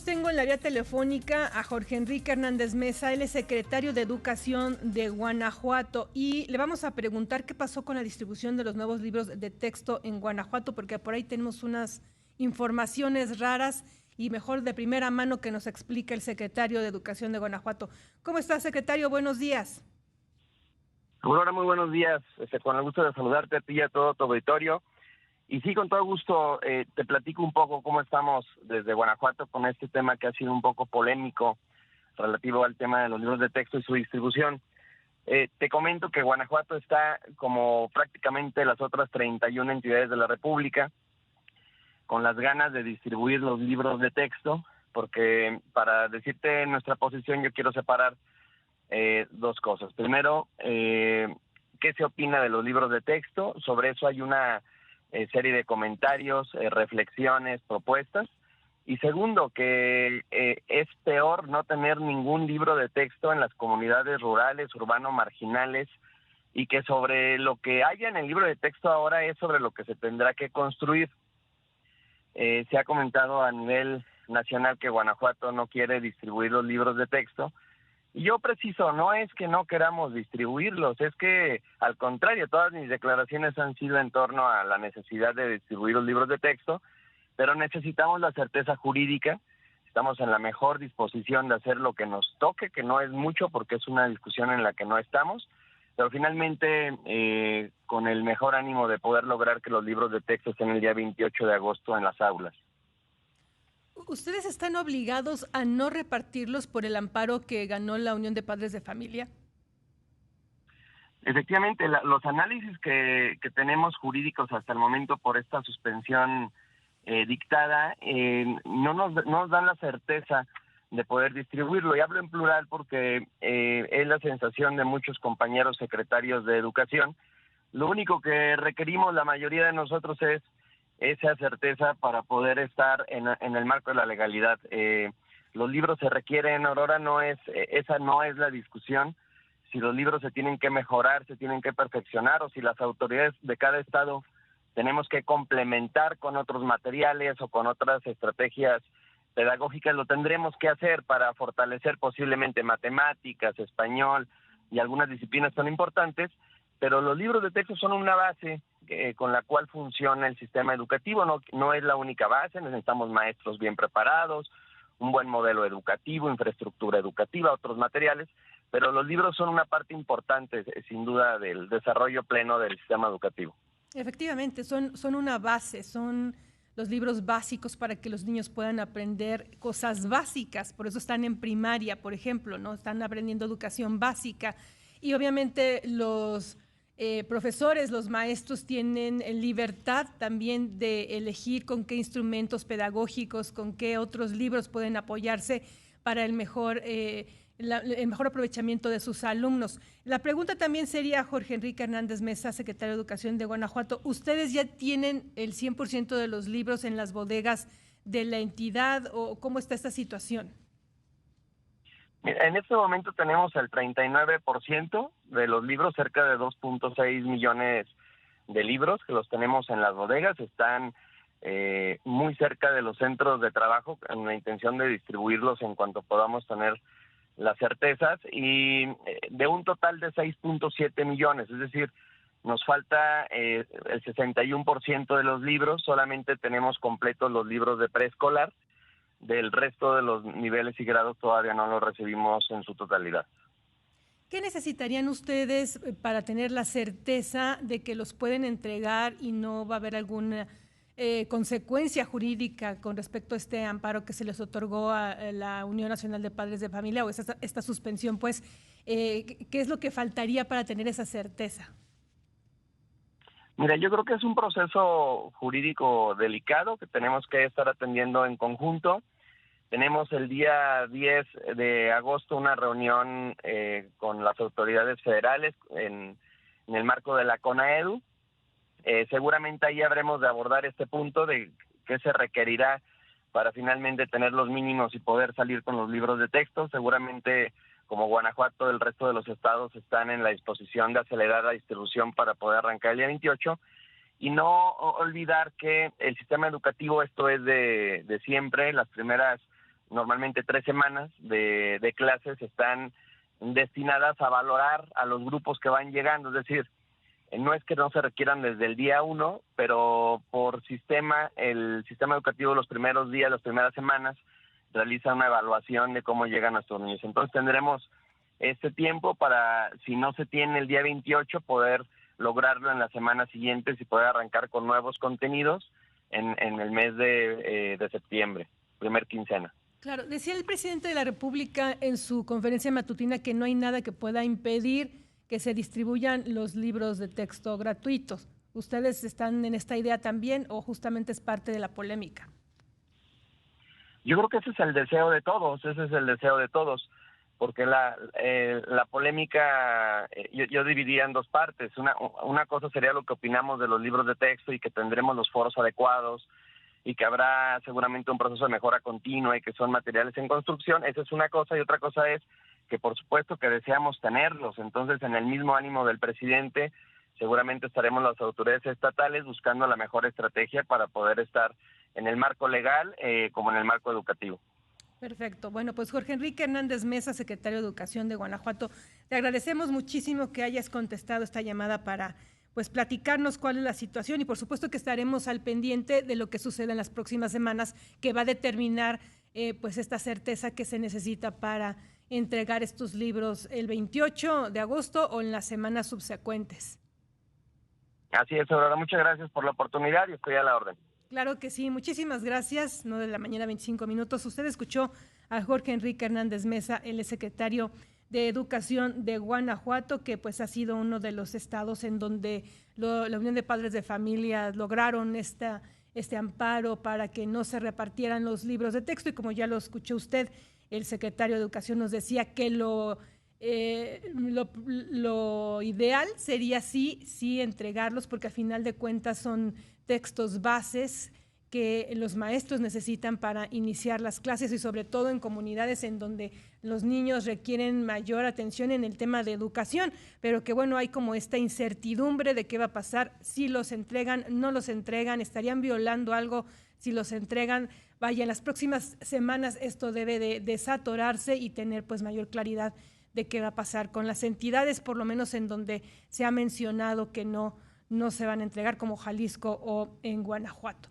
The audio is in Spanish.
tengo en la vía telefónica a Jorge Enrique Hernández Mesa, él es secretario de Educación de Guanajuato y le vamos a preguntar qué pasó con la distribución de los nuevos libros de texto en Guanajuato, porque por ahí tenemos unas informaciones raras y mejor de primera mano que nos explique el secretario de Educación de Guanajuato. ¿Cómo está, secretario? Buenos días. Aurora, muy buenos días. Con el gusto de saludarte a ti y a todo tu auditorio. Y sí, con todo gusto, te platico un poco cómo estamos desde Guanajuato con este tema que ha sido un poco polémico relativo al tema de los libros de texto y su distribución. Te comento que Guanajuato está, como prácticamente las otras 31 entidades de la República, con las ganas de distribuir los libros de texto, porque para decirte nuestra posición yo quiero separar dos cosas. Primero, ¿qué se opina de los libros de texto? Sobre eso hay una serie de comentarios, reflexiones, propuestas. Y segundo, que es peor no tener ningún libro de texto en las comunidades rurales, urbano-marginales, y que sobre lo que haya en el libro de texto ahora es sobre lo que se tendrá que construir. Se ha comentado a nivel nacional que Guanajuato no quiere distribuir los libros de texto. Y yo preciso, no es que no queramos distribuirlos, es que al contrario, todas mis declaraciones han sido en torno a la necesidad de distribuir los libros de texto, pero necesitamos la certeza jurídica, estamos en la mejor disposición de hacer lo que nos toque, que no es mucho porque es una discusión en la que no estamos, pero finalmente con el mejor ánimo de poder lograr que los libros de texto estén el día 28 de agosto en las aulas. ¿Ustedes están obligados a no repartirlos por el amparo que ganó la Unión de Padres de Familia? Efectivamente, los análisis que tenemos jurídicos hasta el momento por esta suspensión dictada no nos dan la certeza de poder distribuirlo. Y hablo en plural porque es la sensación de muchos compañeros secretarios de Educación. Lo único que requerimos la mayoría de nosotros es esa certeza para poder estar en el marco de la legalidad. Los libros se requieren, Aurora, esa no es la discusión. Si los libros se tienen que mejorar, se tienen que perfeccionar, o si las autoridades de cada estado tenemos que complementar con otros materiales o con otras estrategias pedagógicas, lo tendremos que hacer para fortalecer posiblemente matemáticas, español y algunas disciplinas son importantes, pero los libros de texto son una base con la cual funciona el sistema educativo, no es la única base, necesitamos maestros bien preparados, un buen modelo educativo, infraestructura educativa, otros materiales, pero los libros son una parte importante, sin duda, del desarrollo pleno del sistema educativo. Efectivamente, son una base, son los libros básicos para que los niños puedan aprender cosas básicas, por eso están en primaria, por ejemplo, ¿no? Están aprendiendo educación básica y obviamente los profesores, los maestros tienen libertad también de elegir con qué instrumentos pedagógicos, con qué otros libros pueden apoyarse para el mejor aprovechamiento de sus alumnos. La pregunta también sería, Jorge Enrique Hernández Mesa, secretario de Educación de Guanajuato, ¿ustedes ya tienen el 100% de los libros en las bodegas de la entidad o cómo está esta situación? En este momento tenemos el 39% de los libros, cerca de 2.6 millones de libros que los tenemos en las bodegas, están muy cerca de los centros de trabajo con la intención de distribuirlos en cuanto podamos tener las certezas, y de un total de 6.7 millones, es decir, nos falta el 61% de los libros, solamente tenemos completos los libros de preescolar, del resto de los niveles y grados todavía no los recibimos en su totalidad. ¿Qué necesitarían ustedes para tener la certeza de que los pueden entregar y no va a haber alguna consecuencia jurídica con respecto a este amparo que se les otorgó a la Unión Nacional de Padres de Familia o esta suspensión? Pues, ¿qué es lo que faltaría para tener esa certeza? Mira, yo creo que es un proceso jurídico delicado que tenemos que estar atendiendo en conjunto. Tenemos el día 10 de agosto una reunión con las autoridades federales en el marco de la CONAEDU. Seguramente ahí habremos de abordar este punto de qué se requerirá para finalmente tener los mínimos y poder salir con los libros de texto. Seguramente, como Guanajuato, el resto de los estados están en la disposición de acelerar la distribución para poder arrancar el día 28. Y no olvidar que el sistema educativo, esto es de siempre, las primeras normalmente 3 semanas de clases están destinadas a valorar a los grupos que van llegando, es decir, no es que no se requieran desde el día 1, pero por sistema, el sistema educativo los primeros días, las primeras semanas, realiza una evaluación de cómo llegan nuestros niños. Entonces tendremos este tiempo para, si no se tiene el día 28, poder lograrlo en las semanas siguientes y poder arrancar con nuevos contenidos en el mes de septiembre, primer quincena. Claro, decía el presidente de la República en su conferencia matutina que no hay nada que pueda impedir que se distribuyan los libros de texto gratuitos. ¿Ustedes están en esta idea también o justamente es parte de la polémica? Yo creo que ese es el deseo de todos, porque la polémica yo dividiría en dos partes. Una cosa sería lo que opinamos de los libros de texto y que tendremos los foros adecuados y que habrá seguramente un proceso de mejora continua y que son materiales en construcción. Esa es una cosa, y otra cosa es que por supuesto que deseamos tenerlos. Entonces, en el mismo ánimo del presidente, seguramente estaremos las autoridades estatales buscando la mejor estrategia para poder estar en el marco legal como en el marco educativo. Perfecto. Bueno, pues Jorge Enrique Hernández Mesa, secretario de Educación de Guanajuato, te agradecemos muchísimo que hayas contestado esta llamada para pues platicarnos cuál es la situación y por supuesto que estaremos al pendiente de lo que suceda en las próximas semanas, que va a determinar pues esta certeza que se necesita para entregar estos libros el 28 de agosto o en las semanas subsecuentes. Así es, Aurora. Muchas gracias por la oportunidad y estoy a la orden. Claro que sí, muchísimas gracias. 9 de la mañana, 25 minutos. Usted escuchó a Jorge Enrique Hernández Mesa, el secretario de Educación de Guanajuato, que pues ha sido uno de los estados en donde la Unión de Padres de Familia lograron este amparo para que no se repartieran los libros de texto, y como ya lo escuchó usted, el secretario de Educación nos decía que lo ideal sería sí entregarlos, porque al final de cuentas son textos bases que los maestros necesitan para iniciar las clases y sobre todo en comunidades en donde los niños requieren mayor atención en el tema de educación, pero que bueno, hay como esta incertidumbre de qué va a pasar, si los entregan, no los entregan, estarían violando algo si los entregan. Vaya, en las próximas semanas esto debe de desatorarse y tener pues mayor claridad de qué va a pasar con las entidades, por lo menos en donde se ha mencionado que no se van a entregar, como Jalisco o en Guanajuato.